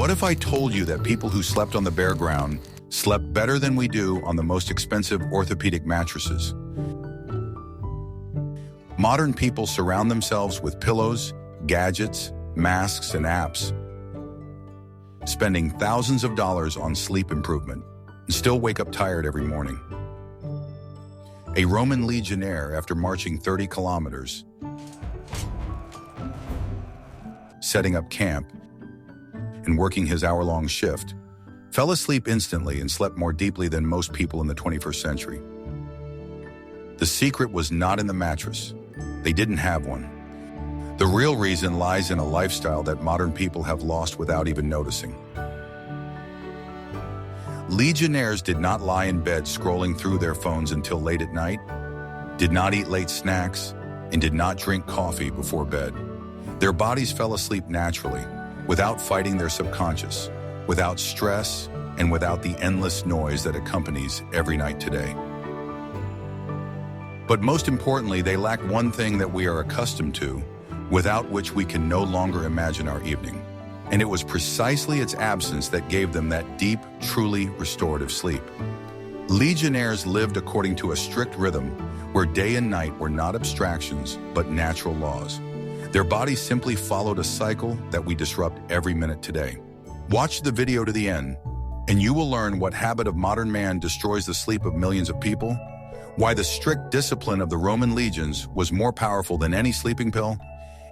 What if I told you that people who slept on the bare ground slept better than we do on the most expensive orthopedic mattresses? Modern people surround themselves with pillows, gadgets, masks, and apps, spending thousands of dollars on sleep improvement, and still wake up tired every morning. A Roman legionnaire, after marching 30 kilometers, setting up camp, and working his hour-long shift, fell asleep instantly and slept more deeply than most people in the 21st century. The secret was not in the mattress. They didn't have one. The real reason lies in a lifestyle that modern people have lost without even noticing. Legionnaires did not lie in bed scrolling through their phones until late at night, did not eat late snacks, and did not drink coffee before bed. Their bodies fell asleep naturally, without fighting their subconscious, without stress, and without the endless noise that accompanies every night today. But most importantly, they lack one thing that we are accustomed to, without which we can no longer imagine our evening. And it was precisely its absence that gave them that deep, truly restorative sleep. Legionnaires lived according to a strict rhythm where day and night were not abstractions, but natural laws. Their bodies simply followed a cycle that we disrupt every minute today. Watch the video to the end, and you will learn what habit of modern man destroys the sleep of millions of people, why the strict discipline of the Roman legions was more powerful than any sleeping pill,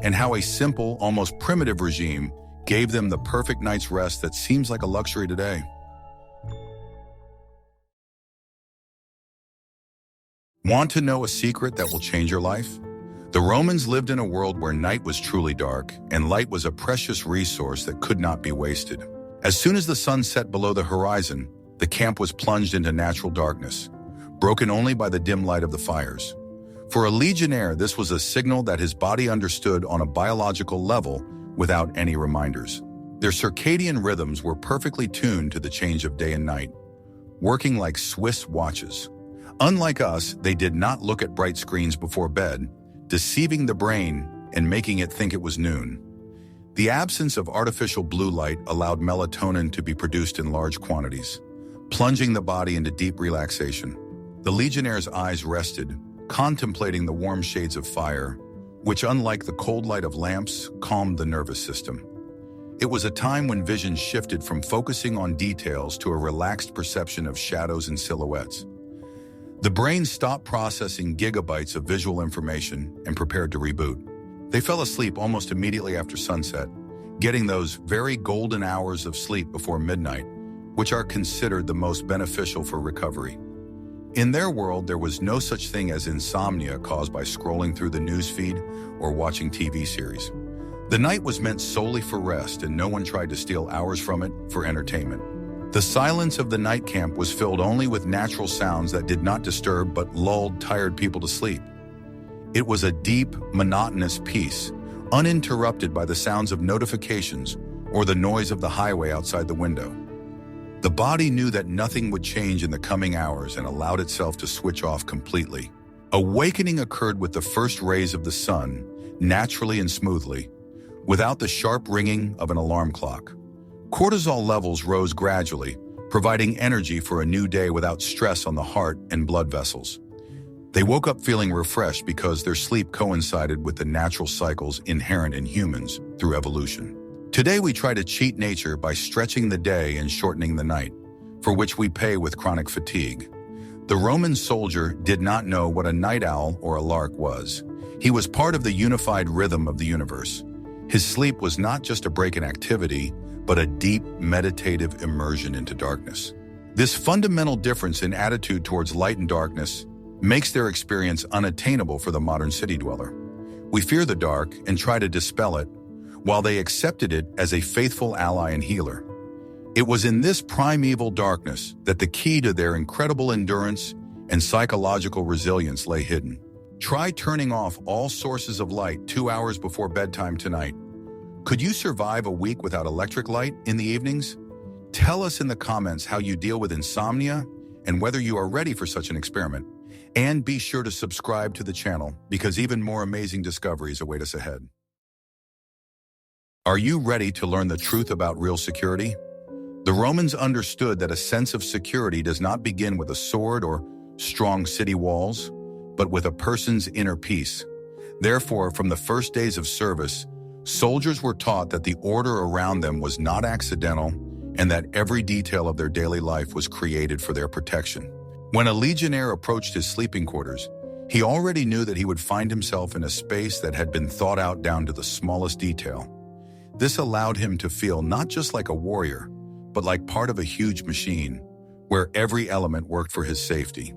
and how a simple, almost primitive regime gave them the perfect night's rest that seems like a luxury today. Want to know a secret that will change your life? The Romans lived in a world where night was truly dark, and light was a precious resource that could not be wasted. As soon as the sun set below the horizon, the camp was plunged into natural darkness, broken only by the dim light of the fires. For a legionnaire, this was a signal that his body understood on a biological level without any reminders. Their circadian rhythms were perfectly tuned to the change of day and night, working like Swiss watches. Unlike us, they did not look at bright screens before bed, deceiving the brain and making it think it was noon. The absence of artificial blue light allowed melatonin to be produced in large quantities, plunging the body into deep relaxation. The legionnaire's eyes rested, contemplating the warm shades of fire, which, unlike the cold light of lamps, calmed the nervous system. It was a time when vision shifted from focusing on details to a relaxed perception of shadows and silhouettes. The brain stopped processing gigabytes of visual information and prepared to reboot. They fell asleep almost immediately after sunset, getting those very golden hours of sleep before midnight, which are considered the most beneficial for recovery. In their world, there was no such thing as insomnia caused by scrolling through the newsfeed or watching TV series. The night was meant solely for rest, and no one tried to steal hours from it for entertainment. The silence of the night camp was filled only with natural sounds that did not disturb but lulled tired people to sleep. It was a deep, monotonous peace, uninterrupted by the sounds of notifications or the noise of the highway outside the window. The body knew that nothing would change in the coming hours and allowed itself to switch off completely. Awakening occurred with the first rays of the sun, naturally and smoothly, without the sharp ringing of an alarm clock. Cortisol levels rose gradually, providing energy for a new day without stress on the heart and blood vessels. They woke up feeling refreshed because their sleep coincided with the natural cycles inherent in humans through evolution. Today we try to cheat nature by stretching the day and shortening the night, for which we pay with chronic fatigue. The Roman soldier did not know what a night owl or a lark was. He was part of the unified rhythm of the universe. His sleep was not just a break in activity, but a deep, meditative immersion into darkness. This fundamental difference in attitude towards light and darkness makes their experience unattainable for the modern city dweller. We fear the dark and try to dispel it, while they accepted it as a faithful ally and healer. It was in this primeval darkness that the key to their incredible endurance and psychological resilience lay hidden. Try turning off all sources of light 2 hours before bedtime tonight. Could you survive a week without electric light in the evenings? Tell us in the comments how you deal with insomnia and whether you are ready for such an experiment. And be sure to subscribe to the channel because even more amazing discoveries await us ahead. Are you ready to learn the truth about real security? The Romans understood that a sense of security does not begin with a sword or strong city walls, but with a person's inner peace. Therefore, from the first days of service, soldiers were taught that the order around them was not accidental and that every detail of their daily life was created for their protection. When a legionnaire approached his sleeping quarters, he already knew that he would find himself in a space that had been thought out down to the smallest detail. This allowed him to feel not just like a warrior, but like part of a huge machine, where every element worked for his safety.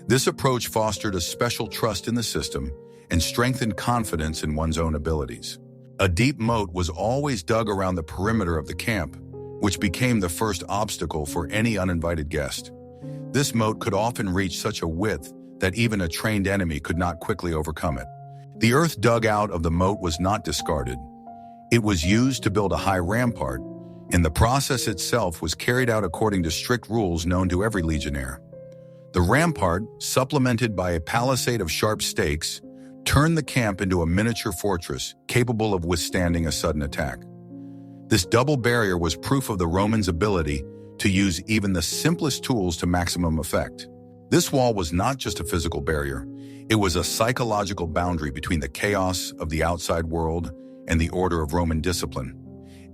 This approach fostered a special trust in the system and strengthened confidence in one's own abilities. A deep moat was always dug around the perimeter of the camp, which became the first obstacle for any uninvited guest. This moat could often reach such a width that even a trained enemy could not quickly overcome it. The earth dug out of the moat was not discarded. It was used to build a high rampart, and the process itself was carried out according to strict rules known to every legionnaire. The rampart, supplemented by a palisade of sharp stakes, turned the camp into a miniature fortress capable of withstanding a sudden attack. This double barrier was proof of the Romans' ability to use even the simplest tools to maximum effect. This wall was not just a physical barrier, it was a psychological boundary between the chaos of the outside world and the order of Roman discipline.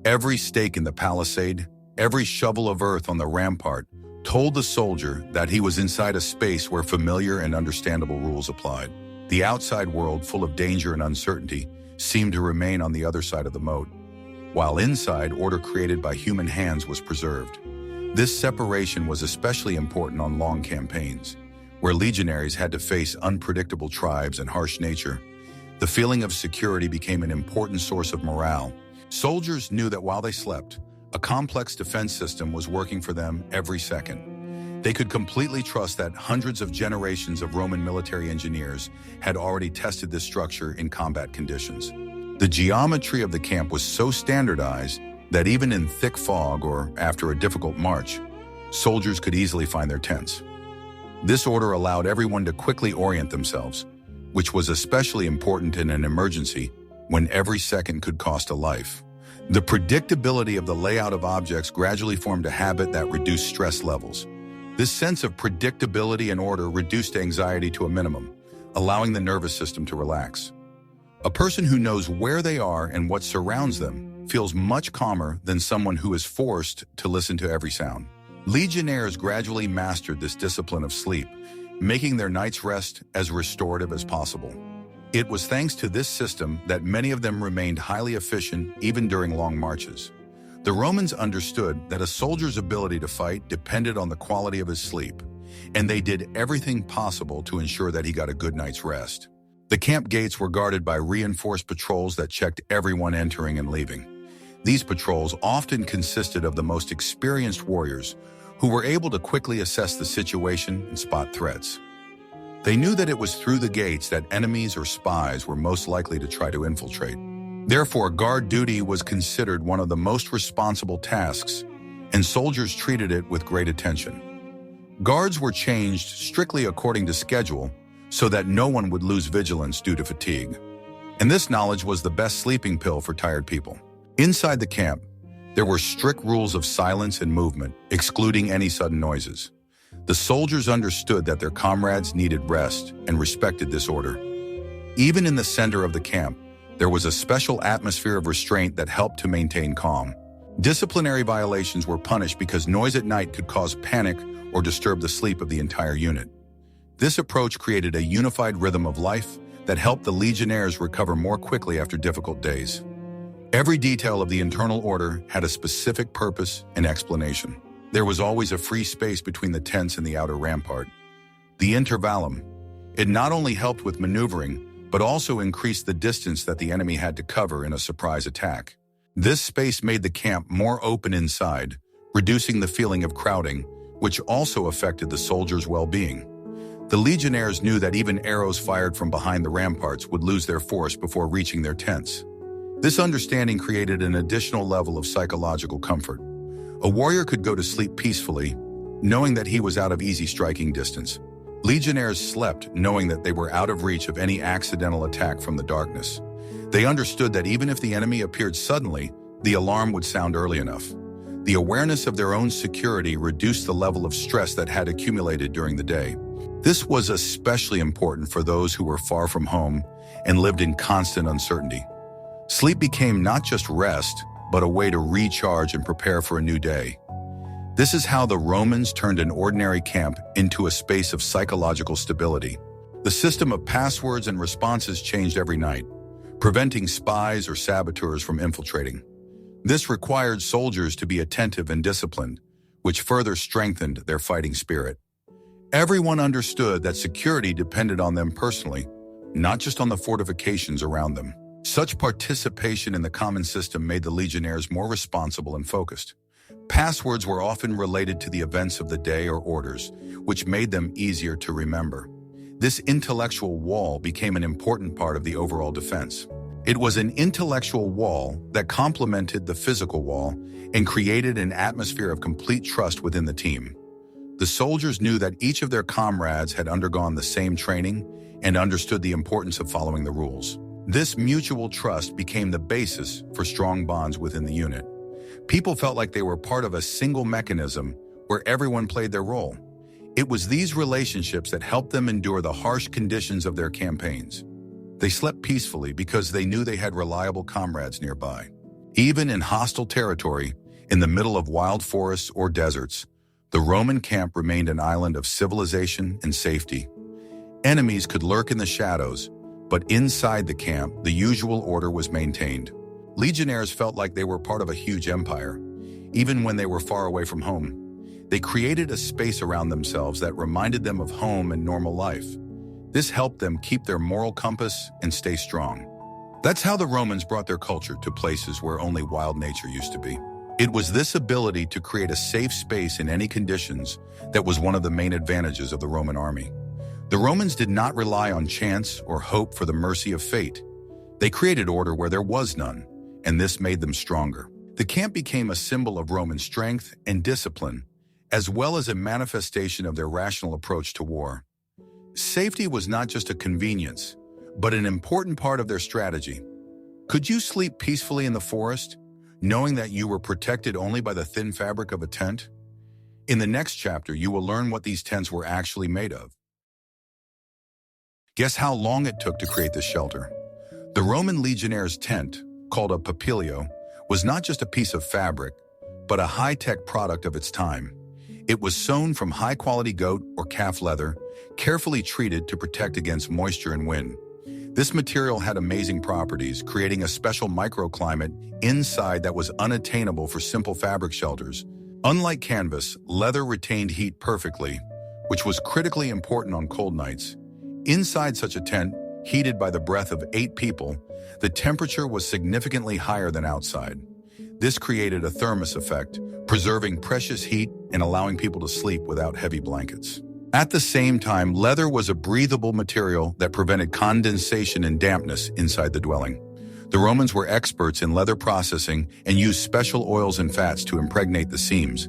Every stake in the palisade, every shovel of earth on the rampart, told the soldier that he was inside a space where familiar and understandable rules applied. The outside world, full of danger and uncertainty, seemed to remain on the other side of the moat, while inside, order created by human hands was preserved. This separation was especially important on long campaigns, where legionaries had to face unpredictable tribes and harsh nature. The feeling of security became an important source of morale. Soldiers knew that while they slept, a complex defense system was working for them every second. They could completely trust that hundreds of generations of Roman military engineers had already tested this structure in combat conditions. The geometry of the camp was so standardized that even in thick fog or after a difficult march, soldiers could easily find their tents. This order allowed everyone to quickly orient themselves, which was especially important in an emergency when every second could cost a life. The predictability of the layout of objects gradually formed a habit that reduced stress levels. This sense of predictability and order reduced anxiety to a minimum, allowing the nervous system to relax. A person who knows where they are and what surrounds them feels much calmer than someone who is forced to listen to every sound. Legionnaires gradually mastered this discipline of sleep, making their night's rest as restorative as possible. It was thanks to this system that many of them remained highly efficient even during long marches. The Romans understood that a soldier's ability to fight depended on the quality of his sleep, and they did everything possible to ensure that he got a good night's rest. The camp gates were guarded by reinforced patrols that checked everyone entering and leaving. These patrols often consisted of the most experienced warriors who were able to quickly assess the situation and spot threats. They knew that it was through the gates that enemies or spies were most likely to try to infiltrate. Therefore, guard duty was considered one of the most responsible tasks, and soldiers treated it with great attention. Guards were changed strictly according to schedule so that no one would lose vigilance due to fatigue. And this knowledge was the best sleeping pill for tired people. Inside the camp, there were strict rules of silence and movement, excluding any sudden noises. The soldiers understood that their comrades needed rest and respected this order. Even in the center of the camp, there was a special atmosphere of restraint that helped to maintain calm. Disciplinary violations were punished because noise at night could cause panic or disturb the sleep of the entire unit. This approach created a unified rhythm of life that helped the legionnaires recover more quickly after difficult days. Every detail of the internal order had a specific purpose and explanation. There was always a free space between the tents and the outer rampart. The intervallum. It not only helped with maneuvering, but also increased the distance that the enemy had to cover in a surprise attack. This space made the camp more open inside, reducing the feeling of crowding, which also affected the soldiers' well-being. The legionnaires knew that even arrows fired from behind the ramparts would lose their force before reaching their tents. This understanding created an additional level of psychological comfort. A warrior could go to sleep peacefully, knowing that he was out of easy striking distance. Legionnaires slept knowing that they were out of reach of any accidental attack from the darkness. They understood that even if the enemy appeared suddenly, the alarm would sound early enough. The awareness of their own security reduced the level of stress that had accumulated during the day. This was especially important for those who were far from home and lived in constant uncertainty. Sleep became not just rest, but a way to recharge and prepare for a new day. This is how the Romans turned an ordinary camp into a space of psychological stability. The system of passwords and responses changed every night, preventing spies or saboteurs from infiltrating. This required soldiers to be attentive and disciplined, which further strengthened their fighting spirit. Everyone understood that security depended on them personally, not just on the fortifications around them. Such participation in the common system made the legionnaires more responsible and focused. Passwords were often related to the events of the day or orders, which made them easier to remember. This intellectual wall became an important part of the overall defense. It was an intellectual wall that complemented the physical wall and created an atmosphere of complete trust within the team. The soldiers knew that each of their comrades had undergone the same training and understood the importance of following the rules. This mutual trust became the basis for strong bonds within the unit. People felt like they were part of a single mechanism where everyone played their role. It was these relationships that helped them endure the harsh conditions of their campaigns. They slept peacefully because they knew they had reliable comrades nearby. Even in hostile territory, in the middle of wild forests or deserts, the Roman camp remained an island of civilization and safety. Enemies could lurk in the shadows, but inside the camp, the usual order was maintained. Legionnaires felt like they were part of a huge empire, even when they were far away from home. They created a space around themselves that reminded them of home and normal life. This helped them keep their moral compass and stay strong. That's how the Romans brought their culture to places where only wild nature used to be. It was this ability to create a safe space in any conditions that was one of the main advantages of the Roman army. The Romans did not rely on chance or hope for the mercy of fate. They created order where there was none, and this made them stronger. The camp became a symbol of Roman strength and discipline, as well as a manifestation of their rational approach to war. Safety was not just a convenience, but an important part of their strategy. Could you sleep peacefully in the forest, knowing that you were protected only by the thin fabric of a tent? In the next chapter, you will learn what these tents were actually made of. Guess how long it took to create this shelter? The Roman legionnaire's tent, called a papilio, was not just a piece of fabric, but a high-tech product of its time. It was sewn from high-quality goat or calf leather, carefully treated to protect against moisture and wind. This material had amazing properties, creating a special microclimate inside that was unattainable for simple fabric shelters. Unlike canvas, leather retained heat perfectly, which was critically important on cold nights. Inside such a tent, heated by the breath of 8 people, the temperature was significantly higher than outside. This created a thermos effect, preserving precious heat and allowing people to sleep without heavy blankets. At the same time, leather was a breathable material that prevented condensation and dampness inside the dwelling. The Romans were experts in leather processing and used special oils and fats to impregnate the seams.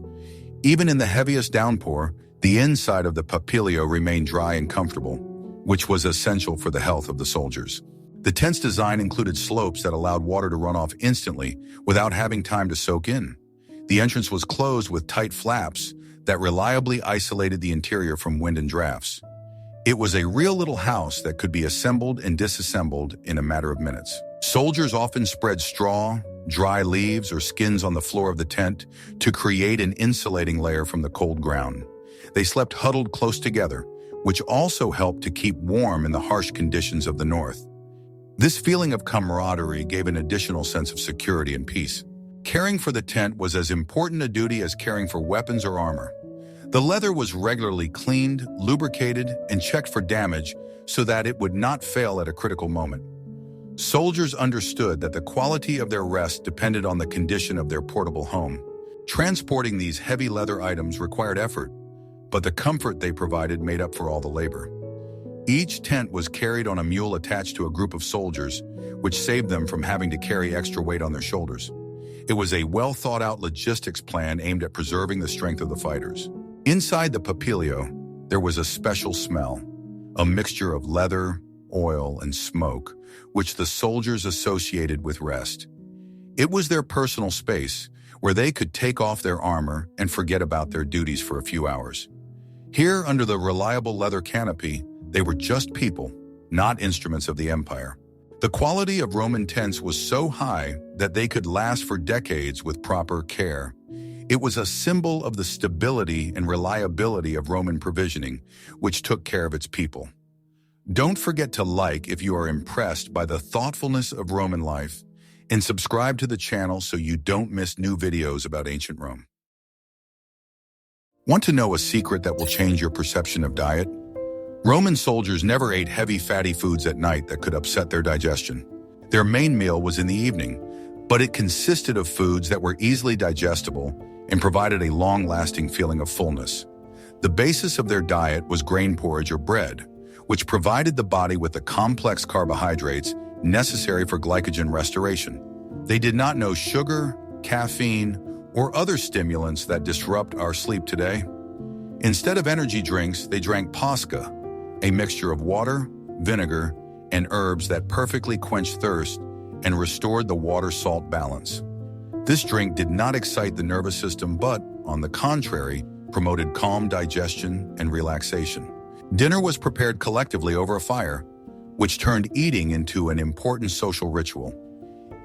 Even in the heaviest downpour, the inside of the papilio remained dry and comfortable, which was essential for the health of the soldiers. The tent's design included slopes that allowed water to run off instantly without having time to soak in. The entrance was closed with tight flaps that reliably isolated the interior from wind and drafts. It was a real little house that could be assembled and disassembled in a matter of minutes. Soldiers often spread straw, dry leaves, or skins on the floor of the tent to create an insulating layer from the cold ground. They slept huddled close together, which also helped to keep warm in the harsh conditions of the north. This feeling of camaraderie gave an additional sense of security and peace. Caring for the tent was as important a duty as caring for weapons or armor. The leather was regularly cleaned, lubricated, and checked for damage so that it would not fail at a critical moment. Soldiers understood that the quality of their rest depended on the condition of their portable home. Transporting these heavy leather items required effort, but the comfort they provided made up for all the labor. Each tent was carried on a mule attached to a group of soldiers, which saved them from having to carry extra weight on their shoulders. It was a well-thought-out logistics plan aimed at preserving the strength of the fighters. Inside the papilio, there was a special smell, a mixture of leather, oil, and smoke, which the soldiers associated with rest. It was their personal space, where they could take off their armor and forget about their duties for a few hours. Here, under the reliable leather canopy, they were just people, not instruments of the empire. The quality of Roman tents was so high that they could last for decades with proper care. It was a symbol of the stability and reliability of Roman provisioning, which took care of its people. Don't forget to like if you are impressed by the thoughtfulness of Roman life, and subscribe to the channel so you don't miss new videos about ancient Rome. Want to know a secret that will change your perception of diet? Roman soldiers never ate heavy, fatty foods at night that could upset their digestion. Their main meal was in the evening, but it consisted of foods that were easily digestible and provided a long-lasting feeling of fullness. The basis of their diet was grain porridge or bread, which provided the body with the complex carbohydrates necessary for glycogen restoration. They did not know sugar, caffeine, or other stimulants that disrupt our sleep today. Instead of energy drinks, they drank pasca, a mixture of water, vinegar, and herbs that perfectly quenched thirst and restored the water-salt balance. This drink did not excite the nervous system, but, on the contrary, promoted calm digestion and relaxation. Dinner was prepared collectively over a fire, which turned eating into an important social ritual.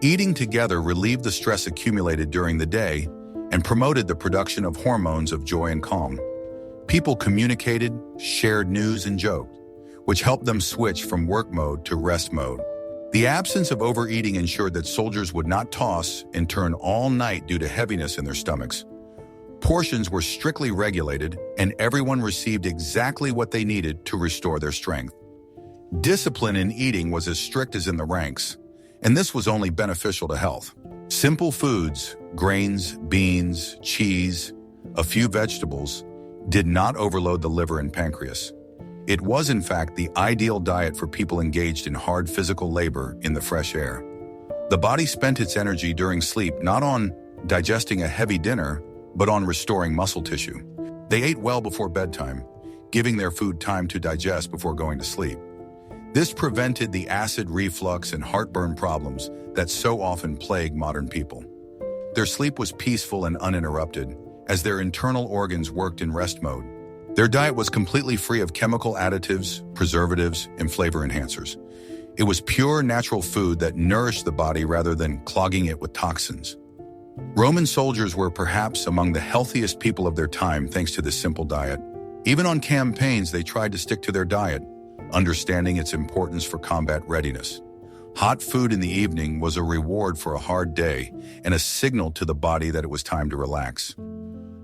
Eating together relieved the stress accumulated during the day and promoted the production of hormones of joy and calm. People communicated, shared news, and joked, which helped them switch from work mode to rest mode. The absence of overeating ensured that soldiers would not toss and turn all night due to heaviness in their stomachs. Portions were strictly regulated, and everyone received exactly what they needed to restore their strength. Discipline in eating was as strict as in the ranks, and this was only beneficial to health. Simple foods, grains, beans, cheese, a few vegetables, did not overload the liver and pancreas. It was, in fact, the ideal diet for people engaged in hard physical labor in the fresh air. The body spent its energy during sleep not on digesting a heavy dinner, but on restoring muscle tissue. They ate well before bedtime, giving their food time to digest before going to sleep. This prevented the acid reflux and heartburn problems that so often plague modern people. Their sleep was peaceful and uninterrupted, as their internal organs worked in rest mode. Their diet was completely free of chemical additives, preservatives, and flavor enhancers. It was pure natural food that nourished the body rather than clogging it with toxins. Roman soldiers were perhaps among the healthiest people of their time thanks to this simple diet. Even on campaigns, they tried to stick to their diet, understanding its importance for combat readiness. Hot food in the evening was a reward for a hard day and a signal to the body that it was time to relax.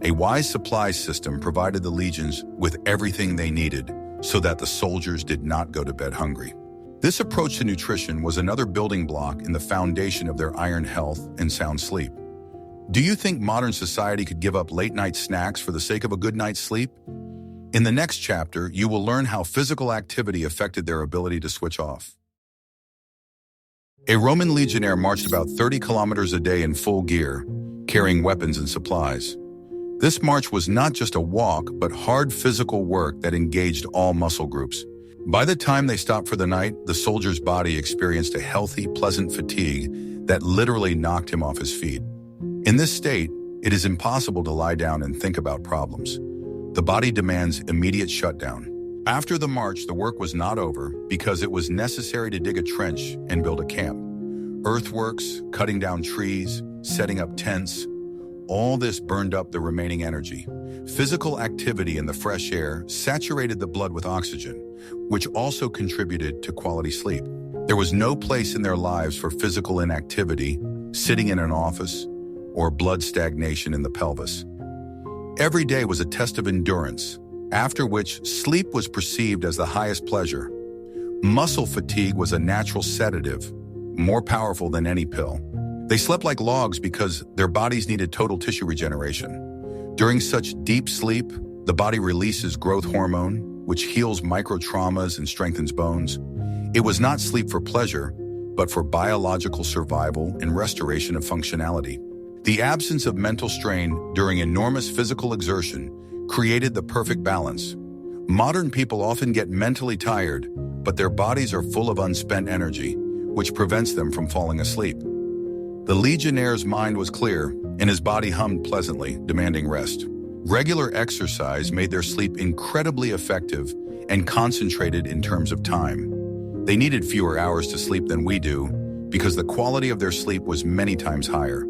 A wise supply system provided the legions with everything they needed so that the soldiers did not go to bed hungry. This approach to nutrition was another building block in the foundation of their iron health and sound sleep. Do you think modern society could give up late-night snacks for the sake of a good night's sleep? In the next chapter, you will learn how physical activity affected their ability to switch off. A Roman legionnaire marched about 30 kilometers a day in full gear, carrying weapons and supplies. This march was not just a walk, but hard physical work that engaged all muscle groups. By the time they stopped for the night, the soldier's body experienced a healthy, pleasant fatigue that literally knocked him off his feet. In this state, it is impossible to lie down and think about problems. The body demands immediate shutdown. After the march, the work was not over because it was necessary to dig a trench and build a camp. Earthworks, cutting down trees, setting up tents, all this burned up the remaining energy. Physical activity in the fresh air saturated the blood with oxygen, which also contributed to quality sleep. There was no place in their lives for physical inactivity, sitting in an office, or blood stagnation in the pelvis. Every day was a test of endurance, after which sleep was perceived as the highest pleasure. Muscle fatigue was a natural sedative, more powerful than any pill. They slept like logs because their bodies needed total tissue regeneration. During such deep sleep, the body releases growth hormone, which heals micro-traumas and strengthens bones. It was not sleep for pleasure, but for biological survival and restoration of functionality. The absence of mental strain during enormous physical exertion created the perfect balance. Modern people often get mentally tired, but their bodies are full of unspent energy, which prevents them from falling asleep. The Legionnaire's mind was clear, and his body hummed pleasantly, demanding rest. Regular exercise made their sleep incredibly effective and concentrated in terms of time. They needed fewer hours to sleep than we do because the quality of their sleep was many times higher.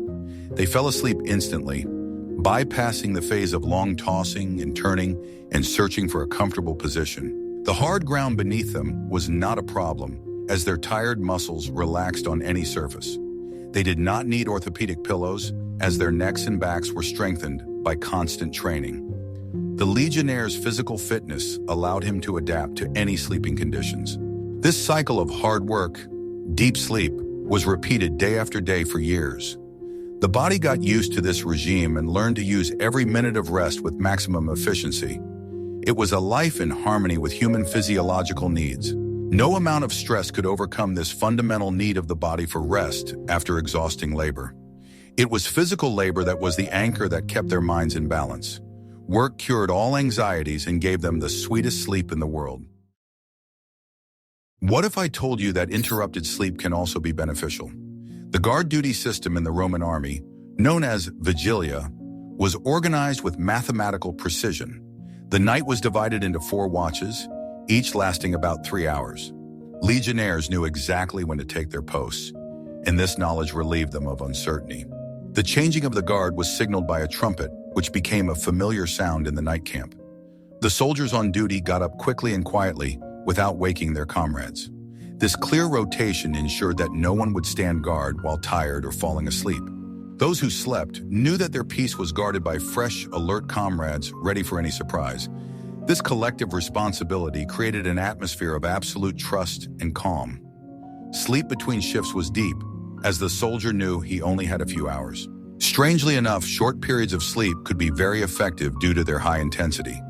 They fell asleep instantly, bypassing the phase of long tossing and turning and searching for a comfortable position. The hard ground beneath them was not a problem, as their tired muscles relaxed on any surface. They did not need orthopedic pillows, as their necks and backs were strengthened by constant training. The Legionnaire's physical fitness allowed him to adapt to any sleeping conditions. This cycle of hard work, deep sleep, was repeated day after day for years. The body got used to this regime and learned to use every minute of rest with maximum efficiency. It was a life in harmony with human physiological needs. No amount of stress could overcome this fundamental need of the body for rest after exhausting labor. It was physical labor that was the anchor that kept their minds in balance. Work cured all anxieties and gave them the sweetest sleep in the world. What if I told you that interrupted sleep can also be beneficial? The guard duty system in the Roman army, known as vigilia, was organized with mathematical precision. The night was divided into 4 watches, each lasting about 3 hours. Legionnaires knew exactly when to take their posts, and this knowledge relieved them of uncertainty. The changing of the guard was signaled by a trumpet, which became a familiar sound in the night camp. The soldiers on duty got up quickly and quietly, without waking their comrades. This clear rotation ensured that no one would stand guard while tired or falling asleep. Those who slept knew that their peace was guarded by fresh, alert comrades ready for any surprise. This collective responsibility created an atmosphere of absolute trust and calm. Sleep between shifts was deep, as the soldier knew he only had a few hours. Strangely enough, short periods of sleep could be very effective due to their high intensity.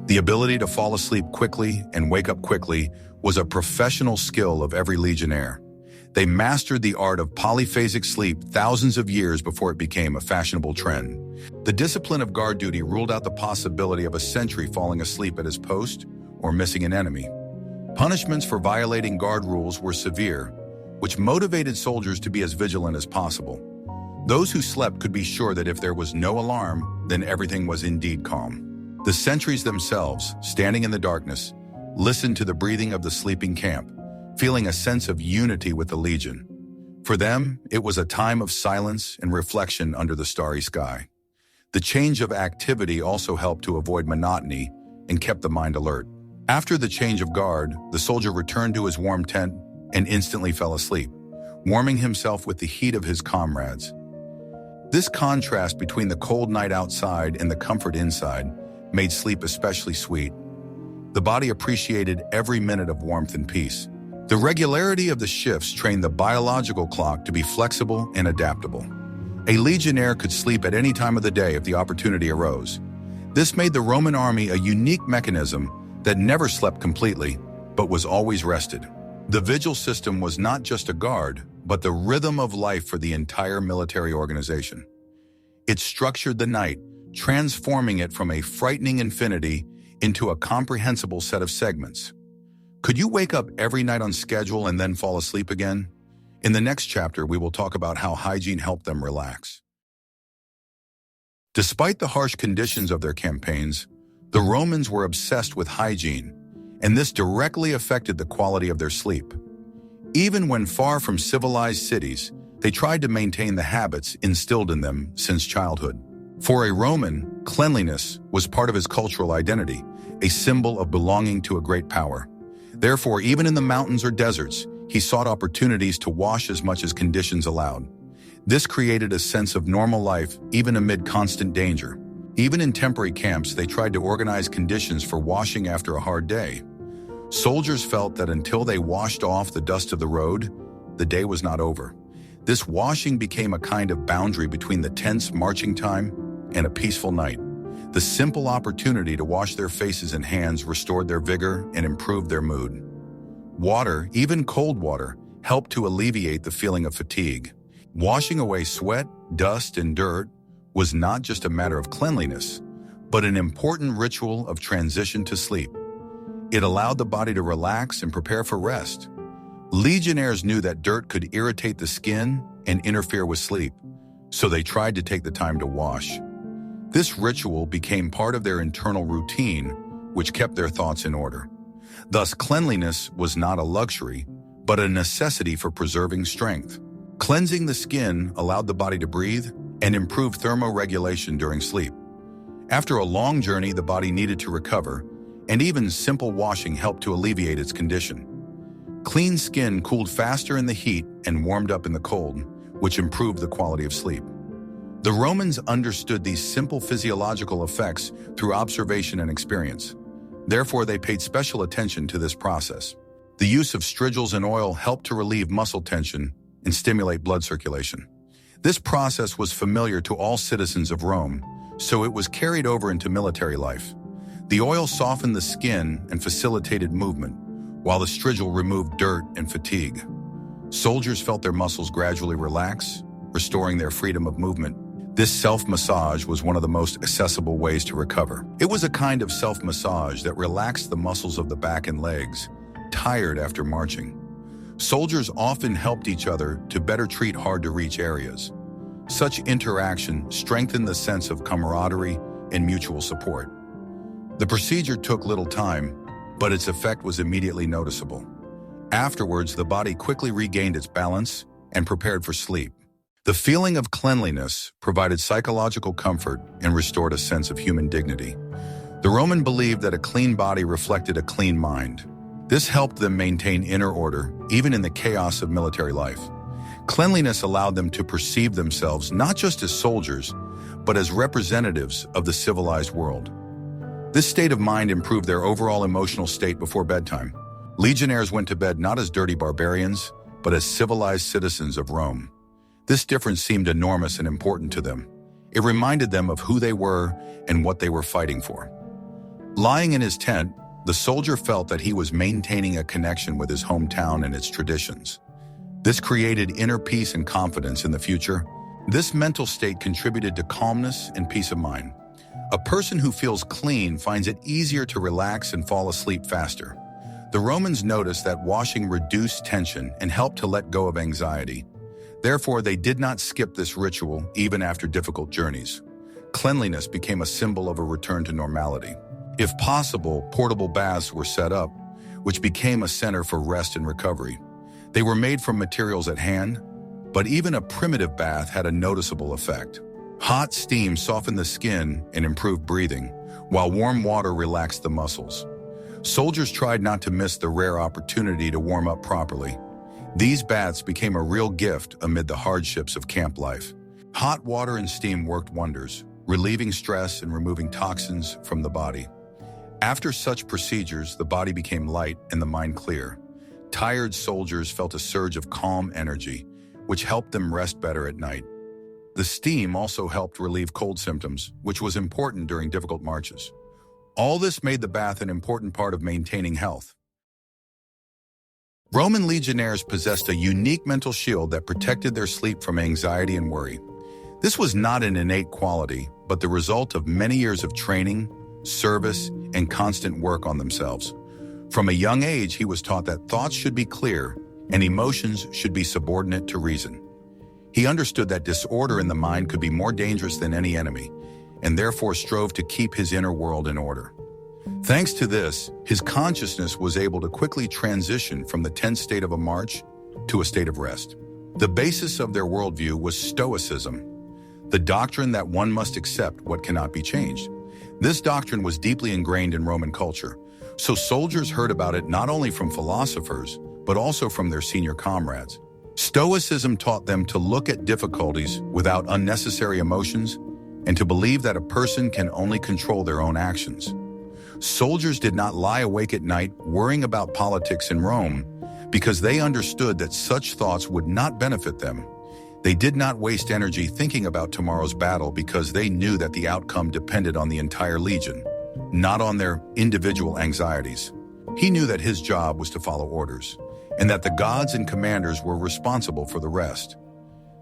The ability to fall asleep quickly and wake up quickly was a professional skill of every legionnaire. They mastered the art of polyphasic sleep thousands of years before it became a fashionable trend. The discipline of guard duty ruled out the possibility of a sentry falling asleep at his post or missing an enemy. Punishments for violating guard rules were severe, which motivated soldiers to be as vigilant as possible. Those who slept could be sure that if there was no alarm, then everything was indeed calm. The sentries themselves, standing in the darkness, listened to the breathing of the sleeping camp, feeling a sense of unity with the legion. For them, it was a time of silence and reflection under the starry sky. The change of activity also helped to avoid monotony and kept the mind alert. After the change of guard, the soldier returned to his warm tent and instantly fell asleep, warming himself with the heat of his comrades. This contrast between the cold night outside and the comfort inside made sleep especially sweet. The body appreciated every minute of warmth and peace. The regularity of the shifts trained the biological clock to be flexible and adaptable. A legionnaire could sleep at any time of the day if the opportunity arose. This made the Roman army a unique mechanism that never slept completely, but was always rested. The vigil system was not just a guard, but the rhythm of life for the entire military organization. It structured the night, transforming it from a frightening infinity into a comprehensible set of segments. Could you wake up every night on schedule and then fall asleep again? In the next chapter, we will talk about how hygiene helped them relax. Despite the harsh conditions of their campaigns, the Romans were obsessed with hygiene, and this directly affected the quality of their sleep. Even when far from civilized cities, they tried to maintain the habits instilled in them since childhood. For a Roman, cleanliness was part of his cultural identity, a symbol of belonging to a great power. Therefore, even in the mountains or deserts, he sought opportunities to wash as much as conditions allowed. This created a sense of normal life even amid constant danger. Even in temporary camps, they tried to organize conditions for washing after a hard day. Soldiers felt that until they washed off the dust of the road, the day was not over. This washing became a kind of boundary between the tense marching time and a peaceful night. The simple opportunity to wash their faces and hands restored their vigor and improved their mood. Water, even cold water, helped to alleviate the feeling of fatigue. Washing away sweat, dust, and dirt was not just a matter of cleanliness, but an important ritual of transition to sleep. It allowed the body to relax and prepare for rest. Legionnaires knew that dirt could irritate the skin and interfere with sleep, so they tried to take the time to wash. This ritual became part of their internal routine, which kept their thoughts in order. Thus, cleanliness was not a luxury, but a necessity for preserving strength. Cleansing the skin allowed the body to breathe and improve thermoregulation during sleep. After a long journey, the body needed to recover, and even simple washing helped to alleviate its condition. Clean skin cooled faster in the heat and warmed up in the cold, which improved the quality of sleep. The Romans understood these simple physiological effects through observation and experience. Therefore, they paid special attention to this process. The use of strigils and oil helped to relieve muscle tension and stimulate blood circulation. This process was familiar to all citizens of Rome, so it was carried over into military life. The oil softened the skin and facilitated movement, while the strigil removed dirt and fatigue. Soldiers felt their muscles gradually relax, restoring their freedom of movement. This self-massage was one of the most accessible ways to recover. It was a kind of self-massage that relaxed the muscles of the back and legs, tired after marching. Soldiers often helped each other to better treat hard-to-reach areas. Such interaction strengthened the sense of camaraderie and mutual support. The procedure took little time, but its effect was immediately noticeable. Afterwards, the body quickly regained its balance and prepared for sleep. The feeling of cleanliness provided psychological comfort and restored a sense of human dignity. The Roman believed that a clean body reflected a clean mind. This helped them maintain inner order, even in the chaos of military life. Cleanliness allowed them to perceive themselves not just as soldiers, but as representatives of the civilized world. This state of mind improved their overall emotional state before bedtime. Legionnaires went to bed not as dirty barbarians, but as civilized citizens of Rome. This difference seemed enormous and important to them. It reminded them of who they were and what they were fighting for. Lying in his tent, the soldier felt that he was maintaining a connection with his hometown and its traditions. This created inner peace and confidence in the future. This mental state contributed to calmness and peace of mind. A person who feels clean finds it easier to relax and fall asleep faster. The Romans noticed that washing reduced tension and helped to let go of anxiety. Therefore, they did not skip this ritual even after difficult journeys. Cleanliness became a symbol of a return to normality. If possible, portable baths were set up, which became a center for rest and recovery. They were made from materials at hand, but even a primitive bath had a noticeable effect. Hot steam softened the skin and improved breathing, while warm water relaxed the muscles. Soldiers tried not to miss the rare opportunity to warm up properly. These baths became a real gift amid the hardships of camp life. Hot water and steam worked wonders, relieving stress and removing toxins from the body. After such procedures, the body became light and the mind clear. Tired soldiers felt a surge of calm energy, which helped them rest better at night. The steam also helped relieve cold symptoms, which was important during difficult marches. All this made the bath an important part of maintaining health. Roman legionnaires possessed a unique mental shield that protected their sleep from anxiety and worry. This was not an innate quality, but the result of many years of training, service, and constant work on themselves. From a young age, he was taught that thoughts should be clear and emotions should be subordinate to reason. He understood that disorder in the mind could be more dangerous than any enemy, and therefore strove to keep his inner world in order. Thanks to this, his consciousness was able to quickly transition from the tense state of a march to a state of rest. The basis of their worldview was Stoicism, the doctrine that one must accept what cannot be changed. This doctrine was deeply ingrained in Roman culture, so soldiers heard about it not only from philosophers, but also from their senior comrades. Stoicism taught them to look at difficulties without unnecessary emotions and to believe that a person can only control their own actions. Soldiers did not lie awake at night worrying about politics in Rome because they understood that such thoughts would not benefit them. They did not waste energy thinking about tomorrow's battle because they knew that the outcome depended on the entire legion, not on their individual anxieties. He knew that his job was to follow orders, and that the gods and commanders were responsible for the rest.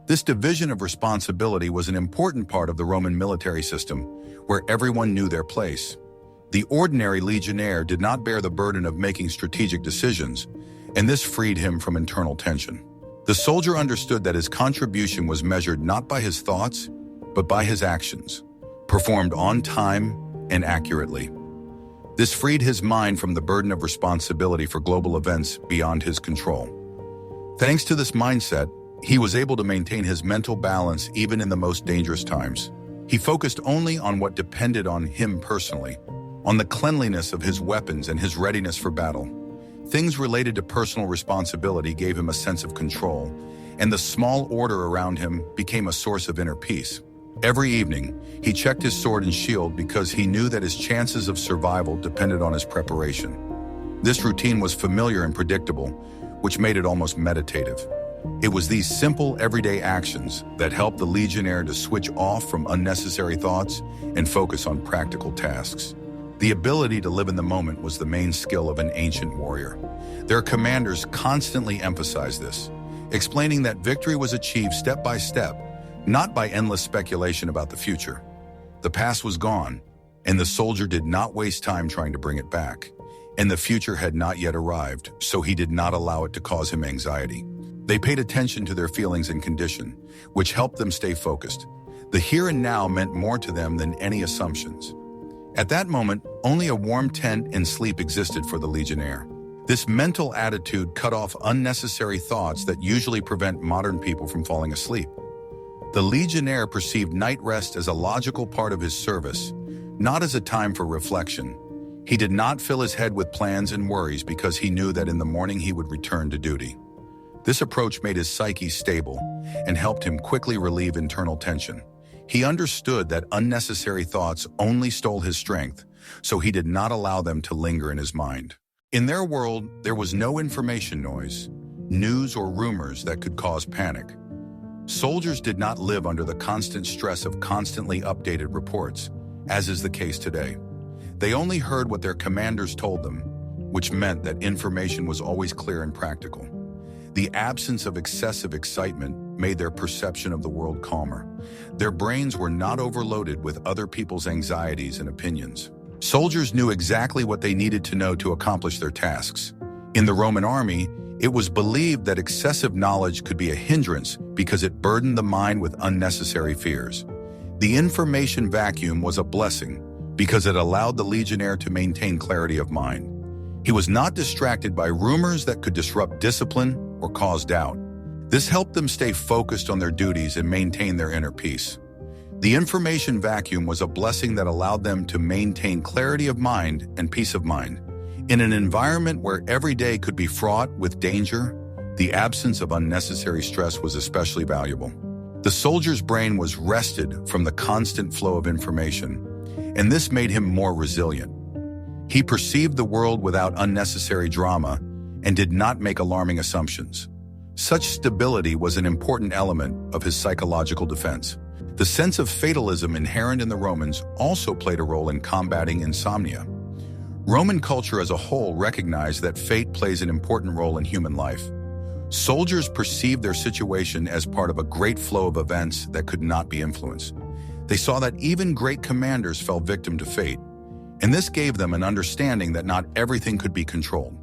This division of responsibility was an important part of the Roman military system, where everyone knew their place. The ordinary legionnaire did not bear the burden of making strategic decisions, and this freed him from internal tension. The soldier understood that his contribution was measured not by his thoughts, but by his actions, performed on time and accurately. This freed his mind from the burden of responsibility for global events beyond his control. Thanks to this mindset, he was able to maintain his mental balance even in the most dangerous times. He focused only on what depended on him personally, on the cleanliness of his weapons and his readiness for battle. Things related to personal responsibility gave him a sense of control, and the small order around him became a source of inner peace. Every evening, he checked his sword and shield because he knew that his chances of survival depended on his preparation. This routine was familiar and predictable, which made it almost meditative. It was these simple, everyday actions that helped the legionnaire to switch off from unnecessary thoughts and focus on practical tasks. The ability to live in the moment was the main skill of an ancient warrior. Their commanders constantly emphasized this, explaining that victory was achieved step by step, not by endless speculation about the future. The past was gone, and the soldier did not waste time trying to bring it back. And the future had not yet arrived, so he did not allow it to cause him anxiety. They paid attention to their feelings and condition, which helped them stay focused. The here and now meant more to them than any assumptions. At that moment, only a warm tent and sleep existed for the legionnaire. This mental attitude cut off unnecessary thoughts that usually prevent modern people from falling asleep. The legionnaire perceived night rest as a logical part of his service, not as a time for reflection. He did not fill his head with plans and worries because he knew that in the morning he would return to duty. This approach made his psyche stable and helped him quickly relieve internal tension. He understood that unnecessary thoughts only stole his strength, so he did not allow them to linger in his mind. In their world, there was no information noise, news or rumors that could cause panic. Soldiers did not live under the constant stress of constantly updated reports, as is the case today. They only heard what their commanders told them, which meant that information was always clear and practical. The absence of excessive excitement made their perception of the world calmer. Their brains were not overloaded with other people's anxieties and opinions. Soldiers knew exactly what they needed to know to accomplish their tasks. In the Roman army, it was believed that excessive knowledge could be a hindrance because it burdened the mind with unnecessary fears. The information vacuum was a blessing because it allowed the legionnaire to maintain clarity of mind. He was not distracted by rumors that could disrupt discipline or cause doubt. This helped them stay focused on their duties and maintain their inner peace. The information vacuum was a blessing that allowed them to maintain clarity of mind and peace of mind. In an environment where every day could be fraught with danger, the absence of unnecessary stress was especially valuable. The soldier's brain was rested from the constant flow of information, and this made him more resilient. He perceived the world without unnecessary drama and did not make alarming assumptions. Such stability was an important element of his psychological defense. The sense of fatalism inherent in the Romans also played a role in combating insomnia. Roman culture as a whole recognized that fate plays an important role in human life. Soldiers perceived their situation as part of a great flow of events that could not be influenced. They saw that even great commanders fell victim to fate, and this gave them an understanding that not everything could be controlled.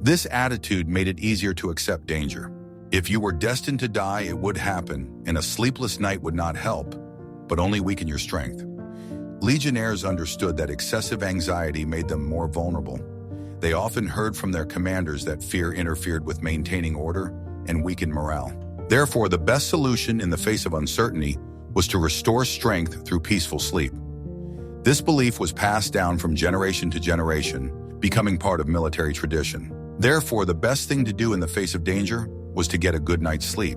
This attitude made it easier to accept danger. If you were destined to die, it would happen, and a sleepless night would not help, but only weaken your strength. Legionnaires understood that excessive anxiety made them more vulnerable. They often heard from their commanders that fear interfered with maintaining order and weakened morale. Therefore, the best solution in the face of uncertainty was to restore strength through peaceful sleep. This belief was passed down from generation to generation, becoming part of military tradition. Therefore, the best thing to do in the face of danger was to get a good night's sleep.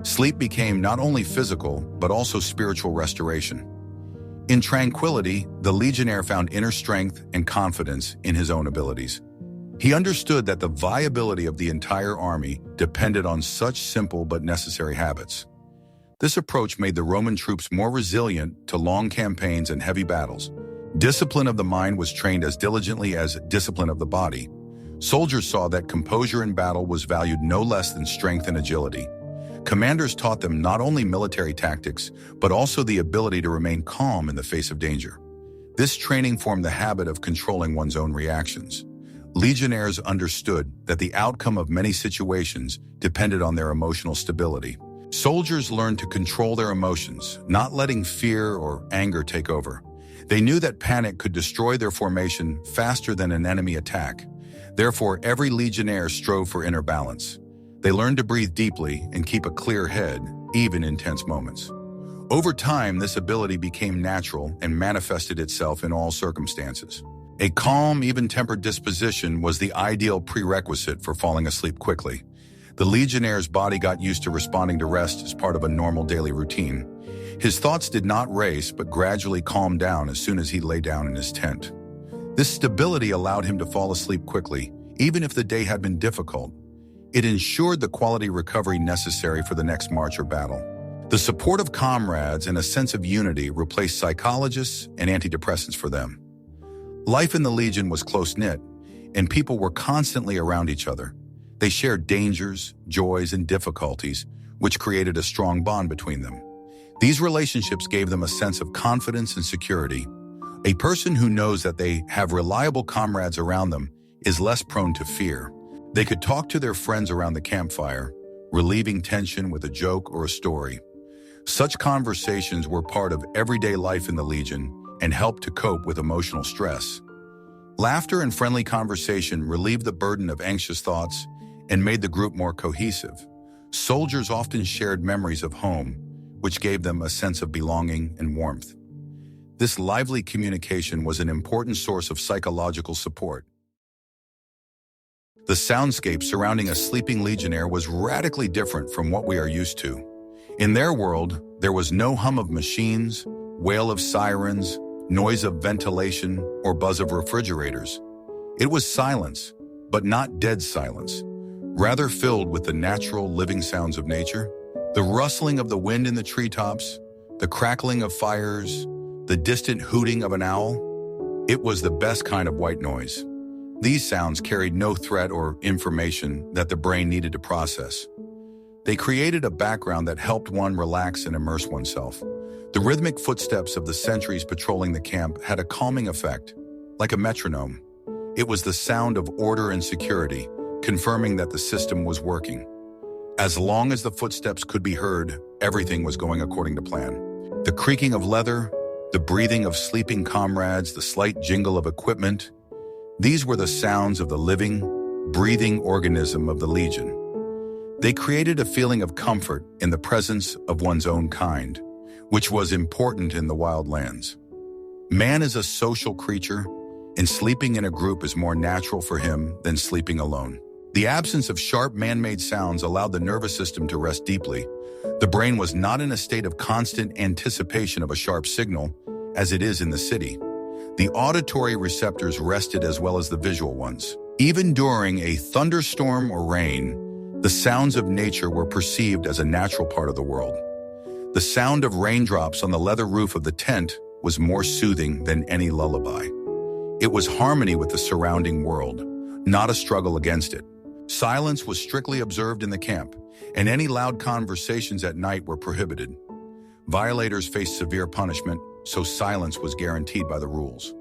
Sleep became not only physical, but also spiritual restoration. In tranquility, the legionnaire found inner strength and confidence in his own abilities. He understood that the viability of the entire army depended on such simple but necessary habits. This approach made the Roman troops more resilient to long campaigns and heavy battles. Discipline of the mind was trained as diligently as discipline of the body. Soldiers saw that composure in battle was valued no less than strength and agility. Commanders taught them not only military tactics, but also the ability to remain calm in the face of danger. This training formed the habit of controlling one's own reactions. Legionnaires understood that the outcome of many situations depended on their emotional stability. Soldiers learned to control their emotions, not letting fear or anger take over. They knew that panic could destroy their formation faster than an enemy attack. Therefore, every legionnaire strove for inner balance. They learned to breathe deeply and keep a clear head, even in tense moments. Over time, this ability became natural and manifested itself in all circumstances. A calm, even-tempered disposition was the ideal prerequisite for falling asleep quickly. The legionnaire's body got used to responding to rest as part of a normal daily routine. His thoughts did not race, but gradually calmed down as soon as he lay down in his tent. This stability allowed him to fall asleep quickly, even if the day had been difficult. It ensured the quality recovery necessary for the next march or battle. The support of comrades and a sense of unity replaced psychologists and antidepressants for them. Life in the Legion was close-knit, and people were constantly around each other. They shared dangers, joys, and difficulties, which created a strong bond between them. These relationships gave them a sense of confidence and security. A person who knows that they have reliable comrades around them is less prone to fear. They could talk to their friends around the campfire, relieving tension with a joke or a story. Such conversations were part of everyday life in the Legion and helped to cope with emotional stress. Laughter and friendly conversation relieved the burden of anxious thoughts and made the group more cohesive. Soldiers often shared memories of home, which gave them a sense of belonging and warmth. This lively communication was an important source of psychological support. The soundscape surrounding a sleeping legionnaire was radically different from what we are used to. In their world, there was no hum of machines, wail of sirens, noise of ventilation, or buzz of refrigerators. It was silence, but not dead silence, rather filled with the natural living sounds of nature. The rustling of the wind in the treetops, the crackling of fires, the distant hooting of an owl. It was the best kind of white noise. These sounds carried no threat or information that the brain needed to process. They created a background that helped one relax and immerse oneself. The rhythmic footsteps of the sentries patrolling the camp had a calming effect, like a metronome. It was the sound of order and security, confirming that the system was working. As long as the footsteps could be heard, everything was going according to plan. The creaking of leather, the breathing of sleeping comrades, the slight jingle of equipment, these were the sounds of the living, breathing organism of the Legion. They created a feeling of comfort in the presence of one's own kind, which was important in the wildlands. Man is a social creature, and sleeping in a group is more natural for him than sleeping alone. The absence of sharp man-made sounds allowed the nervous system to rest deeply. The brain was not in a state of constant anticipation of a sharp signal, as it is in the city. The auditory receptors rested as well as the visual ones. Even during a thunderstorm or rain, the sounds of nature were perceived as a natural part of the world. The sound of raindrops on the leather roof of the tent was more soothing than any lullaby. It was harmony with the surrounding world, not a struggle against it. Silence was strictly observed in the camp, and any loud conversations at night were prohibited. Violators faced severe punishment, so silence was guaranteed by the rules.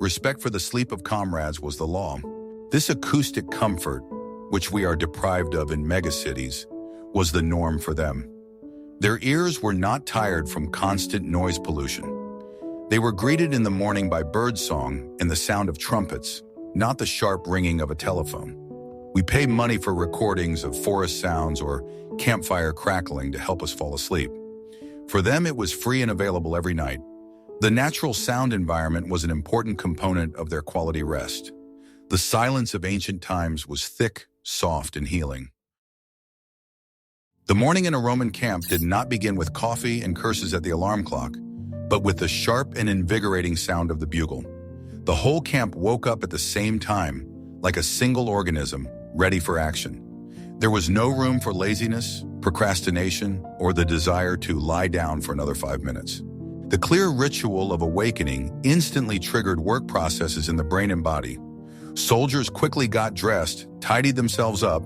Respect for the sleep of comrades was the law. This acoustic comfort, which we are deprived of in megacities, was the norm for them. Their ears were not tired from constant noise pollution. They were greeted in the morning by birdsong and the sound of trumpets, not the sharp ringing of a telephone. We pay money for recordings of forest sounds or campfire crackling to help us fall asleep. For them, it was free and available every night. The natural sound environment was an important component of their quality rest. The silence of ancient times was thick, soft, and healing. The morning in a Roman camp did not begin with coffee and curses at the alarm clock, but with the sharp and invigorating sound of the bugle. The whole camp woke up at the same time, like a single organism, ready for action. There was no room for laziness, procrastination, or the desire to lie down for another 5 minutes. The clear ritual of awakening instantly triggered work processes in the brain and body. Soldiers quickly got dressed, tidied themselves up,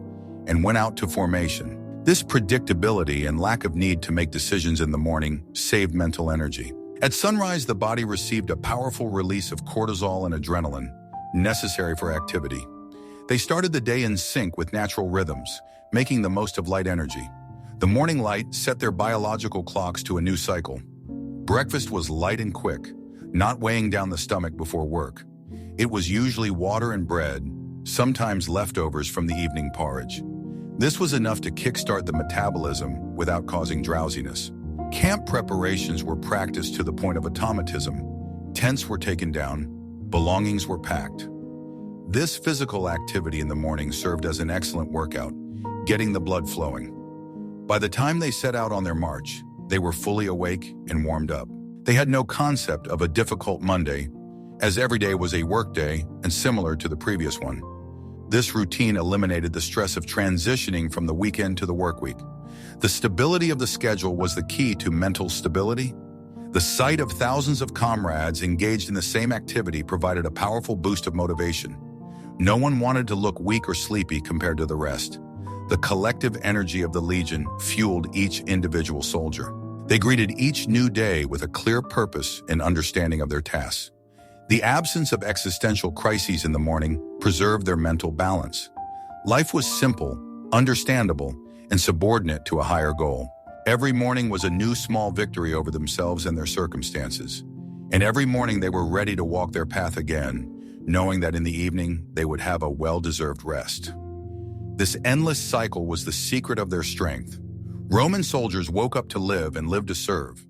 and went out to formation. This predictability and lack of need to make decisions in the morning saved mental energy. At sunrise, the body received a powerful release of cortisol and adrenaline, necessary for activity. They started the day in sync with natural rhythms, making the most of light energy. The morning light set their biological clocks to a new cycle. Breakfast was light and quick, not weighing down the stomach before work. It was usually water and bread, sometimes leftovers from the evening porridge. This was enough to kickstart the metabolism without causing drowsiness. Camp preparations were practiced to the point of automatism. Tents were taken down, belongings were packed. This physical activity in the morning served as an excellent workout, getting the blood flowing. By the time they set out on their march, they were fully awake and warmed up. They had no concept of a difficult Monday, as every day was a work day and similar to the previous one. This routine eliminated the stress of transitioning from the weekend to the work week. The stability of the schedule was the key to mental stability. The sight of thousands of comrades engaged in the same activity provided a powerful boost of motivation. No one wanted to look weak or sleepy compared to the rest. The collective energy of the Legion fueled each individual soldier. They greeted each new day with a clear purpose and understanding of their tasks. The absence of existential crises in the morning preserved their mental balance. Life was simple, understandable, and subordinate to a higher goal. Every morning was a new small victory over themselves and their circumstances. And every morning they were ready to walk their path again, knowing that in the evening they would have a well-deserved rest. This endless cycle was the secret of their strength. Roman soldiers woke up to live and lived to serve.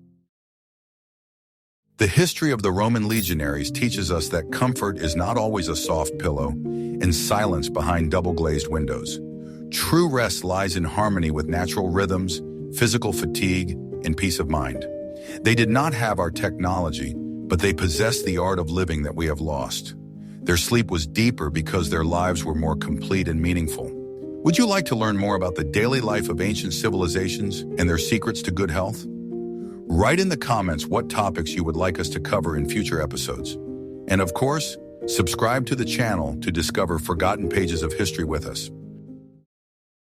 The history of the Roman legionaries teaches us that comfort is not always a soft pillow and silence behind double-glazed windows. True rest lies in harmony with natural rhythms, physical fatigue, and peace of mind. They did not have our technology, but they possessed the art of living that we have lost. Their sleep was deeper because their lives were more complete and meaningful. Would you like to learn more about the daily life of ancient civilizations and their secrets to good health? Write in the comments what topics you would like us to cover in future episodes. And of course, subscribe to the channel to discover forgotten pages of history with us.